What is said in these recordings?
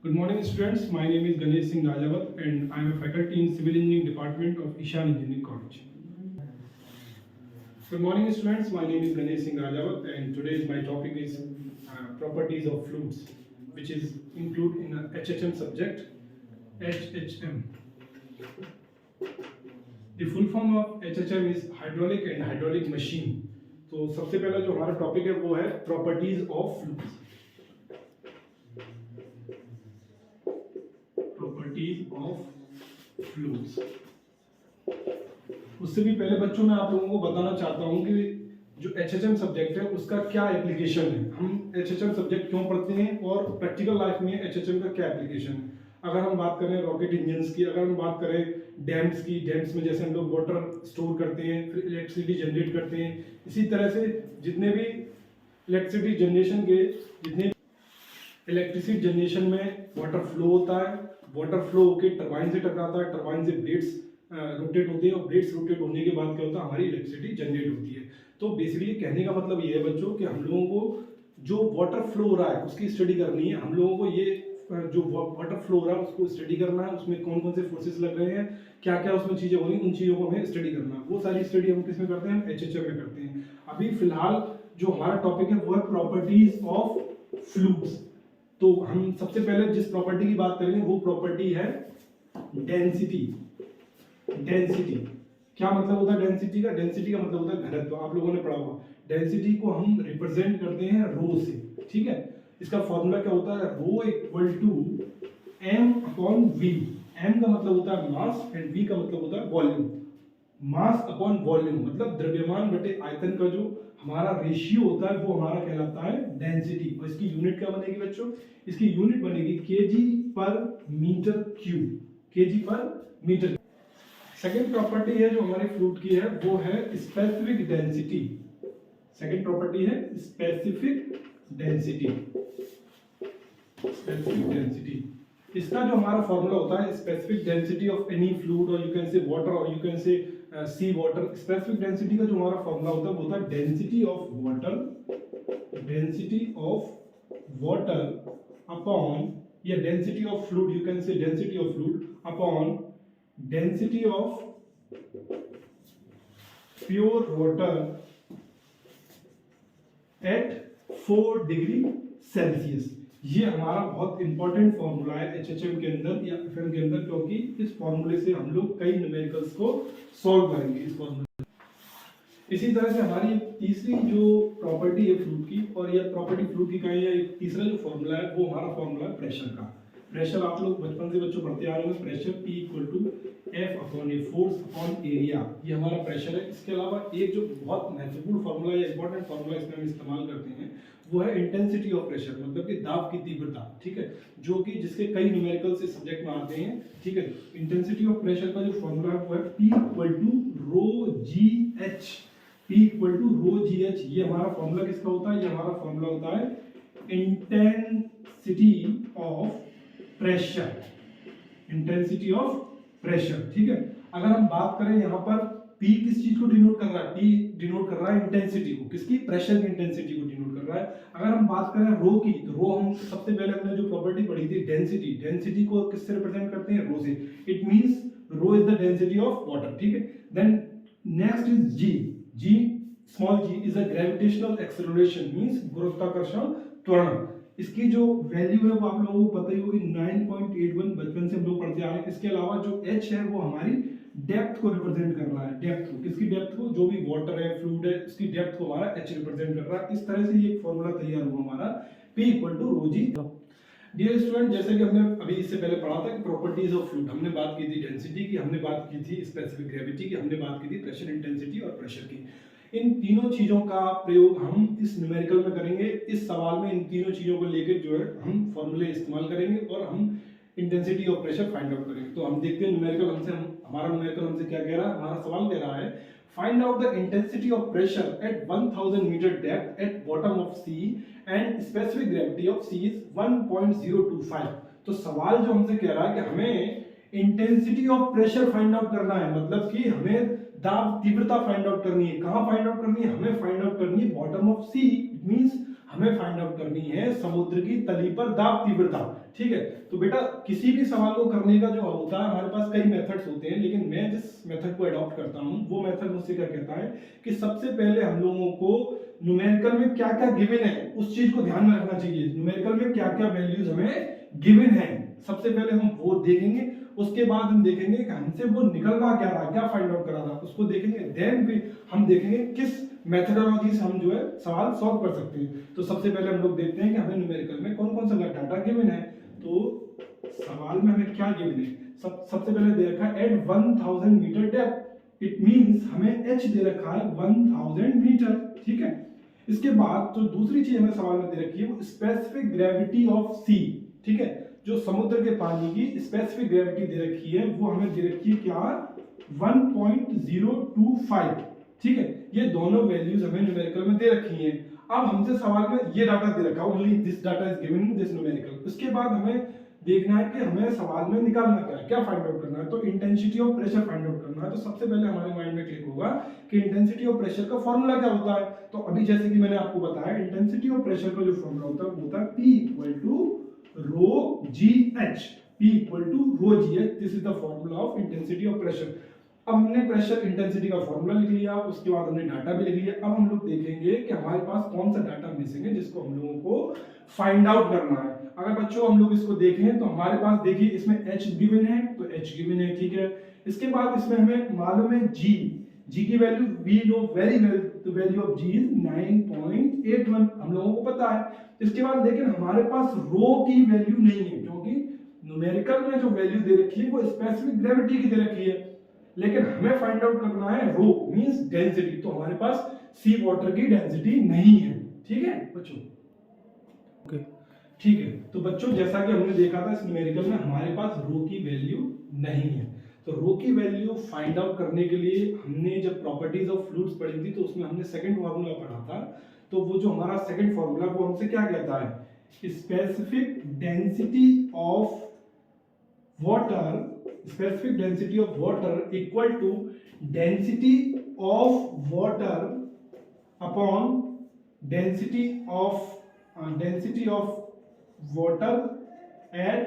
Good morning, students. My name is Ganesh Singh Rajawat, and I am a faculty in Civil Engineering Department of Ishan Engineering College. Good morning, students. My name is Ganesh Singh Rajawat, and today's my topic is properties of fluids, which is included in a HHM subject, HHM. The full form of HHM is hydraulic and hydraulic machine. तो सबसे पहला जो हमारा topic है वो है properties of fluids. Properties of fluids. उससे भी पहले बच्चों मैं आप लोगों को बताना चाहता हूं कि जो HHM सब्जेक्ट है उसका क्या एप्लीकेशन है. हम HHM सब्जेक्ट क्यों पढ़ते हैं और प्रैक्टिकल लाइफ में HHM का क्या एप्लीकेशन है. अगर हम बात करें रॉकेट इंजन्स की, अगर हम बात करें डैम्स की, डैम्स में जैसे हम लोग वाटर स्टोर करते हैं, फिर इलेक्ट्रिसिटी जनरेट करते हैं, इसी तरह से जितने भी इलेक्ट्रिसिटी जनरेशन के जितने इलेक्ट्रिसिटी जनरेशन में वाटर फ्लो होता है, वाटर फ्लो होकर टरबाइन से टकराता है, टरबाइन से ब्लेड्स रोटेट होते हैं और ब्लेड्स रोटेट होने के बाद क्या होता है, हमारी इलेक्ट्रिसिटी जनरेट होती है. तो बेसिकली कहने का मतलब ये है बच्चों कि हम लोगों को जो वाटर फ्लो हो रहा है उसकी स्टडी करनी है. हम लोगों को ये जो वाटर फ्लो हो रहा है उसको स्टडी करना है, उसमें कौन कौन से फोर्सेस लग रहे हैं, क्या क्या उसमें चीजें होंगी, उन चीजों को हमें स्टडी करना है. वो सारी स्टडी हम किसमें करते हैं, हम HHM में करते हैं. अभी फिलहाल जो हमारा टॉपिक है वो है प्रॉपर्टीज ऑफ फ्लूइड्स. तो हम सबसे पहले जिस प्रॉपर्टी की बात करेंगे वो प्रॉपर्टी है डेंसिटी. डेंसिटी क्या मतलब होता है डेंसिटी का? डेंसिटी का मतलब होता है घनत्व. आप लोगों ने पढ़ा होगा. डेंसिटी को हम रिप्रेजेंट करते हैं रो से. ठीक है, इसका फॉर्मूला क्या होता है, rho equal to m upon v. m का मतलब होता है मास एंड v का मतलब होता है वॉल्यूम. मास अपॉन वॉल्यूम मतलब द्रव्यमान बटे आयतन का जो हमारा रेशियो होता है वो हमारा कहलाता है डेंसिटी. और इसकी यूनिट क्या बनेगी बच्चों? इसकी यूनिट बनेगी kg per meter cube. Kg per meter. Second property है जो हमारे फ्लूइड की है वो है स्पेसिफिक डेंसिटी. सेकेंड प्रॉपर्टी है स्पेसिफिक डेंसिटी. स्पेसिफिक डेंसिटी, इसका जो हमारा फॉर्मूला होता है specific density of any fluid और यू कैन से वाटर और you can say sea water. Specific density का जो हमारा फॉर्मूला होता है वो होता है density of water. Density of water upon या density of fluid, you can say density of fluid upon density of pure water at 4 degree Celsius. ये हमारा बहुत इंपॉर्टेंट फॉर्मूला है HHM के अंदर या FM के अंदर, क्योंकि इस फॉर्मूले से हम लोग कई न्यूमेरिकल्स को सॉल्व करेंगे इस फॉर्मूले. इसी तरह से हमारी तीसरी जो प्रॉपर्टी है फ्लूइड की, और यह प्रॉपर्टी फ्लूइड की का या तीसरा जो फॉर्मूला है वो हमारा फॉर्मूला है प्रेशर का. प्रेशर आप लोग बचपन से बच्चों पढ़ते आ रहे हैं. Pressure P equal to F upon a force upon area. ये हमारा प्रेशर है. इसके अलावा एक जो बहुत महत्वपूर्ण फॉर्मूला या इंपॉर्टेंट फॉर्मूला इसमें हम इस्तेमाल करते हैं वो है इंटेंसिटी ऑफ प्रेशर, मतलब कि दाब की तीव्रता. ठीक है, जो कि जिसके कई न्यूमेरिकल से सब्जेक्ट में आते हैं. ठीक है, इंटेंसिटी ऑफ प्रेशर का जो फॉर्मूला है वो है P equal to rho g h. P equal to rho g h. ये हमारा फॉर्मूला किसका होता है? ये हमारा फॉर्मूला होता है intensity of pressure. Intensity of pressure. ठीक है, अगर हम बात करें यहाँ पर P किस चीज को डिनोट कर रहा है? P डिनोट कर रहा है इंटेंसिटी को. किसकी? प्रेशर की इंटेंसिटी को डिनोट कर रहा है. अगर हम बात करें रो की, तो रो हम सबसे पहले हमने जो प्रॉपर्टी पढ़ी थी डेंसिटी. डेंसिटी को किससे रिप्रेजेंट करते हैं? रो से. It means rho is the density of water. ठीक है, then next is G. G small g is a gravitational acceleration, means गुरुत्वाकर्षण त्वरण. इसकी जो वैल्यू है वो आप लोगों को पता ही होगी 9.81. बचपन से हम लोग पढ़ते आ रहे हैं. इसके अलावा जो h है वो हमारी डेप्थ को रिप्रेजेंट कर रहा है. डेप्थ को, किसकी डेप्थ को? जो भी वाटर है, फ्लूइड है, उसकी डेप्थ को हमारा h रिप्रेजेंट कर रहा है. इस तरह से ये एक फॉर्मूला तैयार हुआ हमारा P equal to rho g. Dear student, जैसे कि हमने अभी इससे पहले पढ़ा था कि प्रॉपर्टीज ऑफ फ्लूइड, हमने बात की थी डेंसिटी की, हमने बात की थी स्पेसिफिक ग्रेविटी की, हमने बात की थी प्रेशर, इंटेंसिटी और प्रेशर की. इन तीनों चीजों का प्रयोग हम इस न्यूमेरिकल में करेंगे. इस सवाल में इन तीनों चीजों को लेकर जो है हम फॉर्मूले इस्तेमाल करेंगे और हम intensity of pressure find out करेंगे. तो हम देखते हैं न्यूमेरिकल हमारा न्यूमेरिकल हमसे क्या कह रहा है. हमारा सवाल कह रहा है find out the intensity of pressure at 1000 meter depth at bottom of sea and specific gravity of sea is 1.025. तो सवाल जो हमसे कह रहा है कि हमें intensity of pressure find out करना है, मतलब कि हमें दाब तीव्रता फाइंड आउट करनी है. कहां फाइंड आउट करनी है? हमें फाइंड आउट करनी है bottom of sea. It means हमें फाइंड आउट करनी है समुद्र की तली पर दाब तीव्रता। ठीक है, तो बेटा किसी भी सवाल को करने का जो होता है, हमारे पास कई मेथड्स होते हैं, लेकिन मैं जिस मेथड को अडॉप्ट करता हूं वो मेथड मुझसे क्या कहता है कि सबसे पहले हम लोगों को न्यूमेरिकल में क्या क्या गिवन है उस चीज को ध्यान में रखना चाहिए। न्यूमेरिकल में क्या क्या वैल्यूज हमें गिवन है, सबसे पहले हम वो देखेंगे। उसके बाद हम देखेंगे कि हमसे वो निकलवा क्या रहा, क्या फाइंड आउट करा रहा, उसको देखेंगे। देन भी हम देखेंगे किस मेथडोलॉजी से हम जो है सवाल सॉल्व कर सकते हैं। तो सबसे पहले हम लोग देखते हैं कि हमें न्यूमेरिकल में कौन कौन सा डाटा गिवन है। तो सवाल में हमें क्या गिवन है, सबसे पहले दे रखा है at 1000 meter depth, it means हमें एच दे रखा है 1000 मीटर। ठीक है, इसके बाद जो दूसरी चीज हमें सवाल में दे रखी है वो स्पेसिफिक ग्रेविटी ऑफ सी। ठीक है, जो समुद्र के पानी की स्पेसिफिक ग्रेविटी दे रखी है वो हमें दे रखी है क्या, 1.025। ठीक है, ये दोनों वैल्यूज हमें न्यूमेरिकल में दे रखी हैं। अब हमसे सवाल में ये डाटा दे रखा है, only this data is given in this numerical. उसके बाद हमें देखना है कि हमें सवाल में निकालना क्या है, क्या फाइंड आउट करना है। तो intensity of pressure find out करना है। तो सबसे पहले हमारे माइंड में क्लिक होगा कि इंटेंसिटी ऑफ प्रेशर का फॉर्मूला क्या होता है। तो अभी जैसे कि मैंने आपको बताया, इंटेंसिटी ऑफ प्रेशर का जो फॉर्मूला होता है वो होता है P equal to rho g h. P equal to rho g h, this is the formula of intensity of pressure. अब हमने प्रेशर इंटेंसिटी का फॉर्मूला लिख लिया, उसके बाद हमने डाटा भी लिख लिया। अब हम लोग देखेंगे कि हमारे पास कौन सा डाटा मिसिंग है जिसको हम लोगों को फाइंड आउट करना है। अगर बच्चों हम लोग इसको देखें तो हमारे पास देखिए इसमें h गिवन है, तो h गिवन है। ठीक है, इसके बाद इसमें हमें मालूम है g की value we know very well, the value of g is 9.81, हम लोगों को पता है। इसके बाद लेकिन हमारे पास रो की वैल्यू नहीं है, क्योंकि न्यूमेरिकल में जो वैल्यू दे रखी है वो स्पेसिफिक ग्रेविटी की दे रखी है, लेकिन हमें फाइंड आउट करना है रो मींस डेंसिटी। तो हमारे पास सी वाटर की डेंसिटी नहीं है। ठीक है बच्चों, ओके ठीक है। तो बच्चों जैसा कि हमने देखा था इस न्यूमेरिकल में हमारे पास रो की वैल्यू नहीं है। तो रो की वैल्यू फाइंड आउट करने के लिए हमने जब प्रॉपर्टीज ऑफ फ्लूइड्स पढ़ी थी तो उसमें हमने सेकंड फार्मूला पढ़ा था। तो वो जो हमारा सेकंड फार्मूला वो हमसे क्या कहता है, specific density of water, specific density of water equal to density of water upon density of water at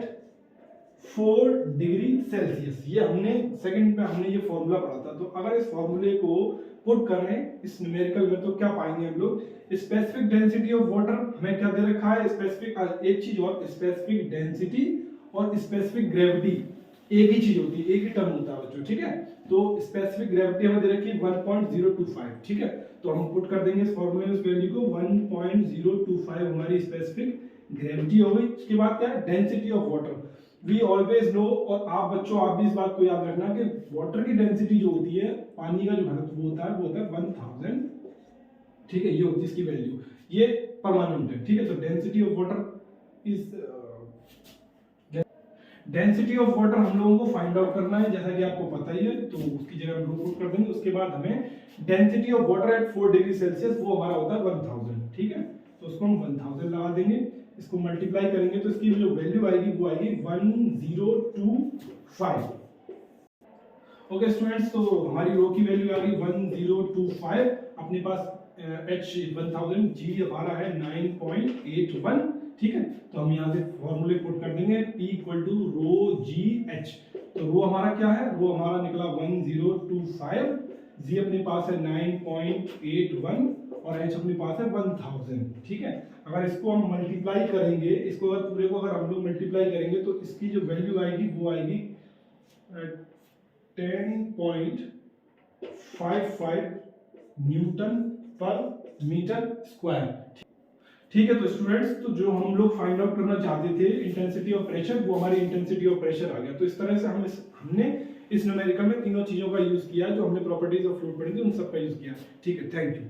4 degree Celsius. ये हमने सेकंड में हमने ये फॉर्मूला पढ़ा था। तो अगर इस फॉर्मूले को पुट करें इस न्यूमेरिकल में तो क्या पाएंगे हम लोग, स्पेसिफिक डेंसिटी ऑफ वाटर हमें क्या दे रखा है, स्पेसिफिक, एक चीज और, स्पेसिफिक डेंसिटी और स्पेसिफिक ग्रेविटी एक ही चीज होती है, एक ही टर्म होता है बच्चों। ठीक है, तो स्पेसिफिक ग्रेविटी हमें दे रखी है 1.025। ठीक है, तो हम पुट कर देंगे इस फॉर्मूले में इस वैल्यू को, 1.025 हमारी स्पेसिफिक ग्रेविटी हो गई। उसके बाद क्या है, density of water. We always know, और आप बच्चों आप भी इस बात को याद रखना कि वाटर की डेंसिटी जो होती है, पानी का जो घनत्व होता है वो होता है 1000। ठीक है, ये होती है इसकी वैल्यू, ये परमानेंट है। ठीक है, तो density of water is, density of water हम लोगों को फाइंड आउट करना है जैसा कि आपको पता ही है, तो उसकी जगह हम लोग पुट कर देंगे। उसके बाद हमें density of water at 4 degree Celsius वो हमारा होता है 1000। ठीक है, तो उसको हम 1000 लगा देंगे, इसको मल्टीप्लाई करेंगे तो इसकी जो वैल्यू आएगी वो आएगी 1025। ओके स्टूडेंट्स, तो हमारी रो की वैल्यू आ गई 1025, अपने पास h 1000, g हमारा है 9.81। ठीक है, तो हम यहाँ से फॉर्मूले पुट कर देंगे P equal to rho g h. तो रो हमारा क्या है, रो हमारा निकला 1025, जी अपने पास है 9.81 और h अपने पास है 1000। ठीक है, अगर इसको हम मल्टीप्लाई करेंगे, इसको अगर पूरे को अगर हम लोग मल्टीप्लाई करेंगे तो इसकी जो वैल्यू आएगी वो आएगी 10.55 न्यूटन पर मीटर स्क्वायर। ठीक है, तो स्टूडेंट्स, तो जो हम लोग फाइंड आउट करना चाहते थे इंटेंसिटी ऑफ प्रेशर, वो हमारी इंटेंसिटी ऑफ प्रेशर आ गया। तो इस तरह से हमने इस न्यूमेरिकल में तीनों चीजों का यूज किया, जो हमने प्रॉपर्टीज ऑफ फ्लूइड पढ़ी थी उन सब का यूज किया। ठीक है, थैंक यू।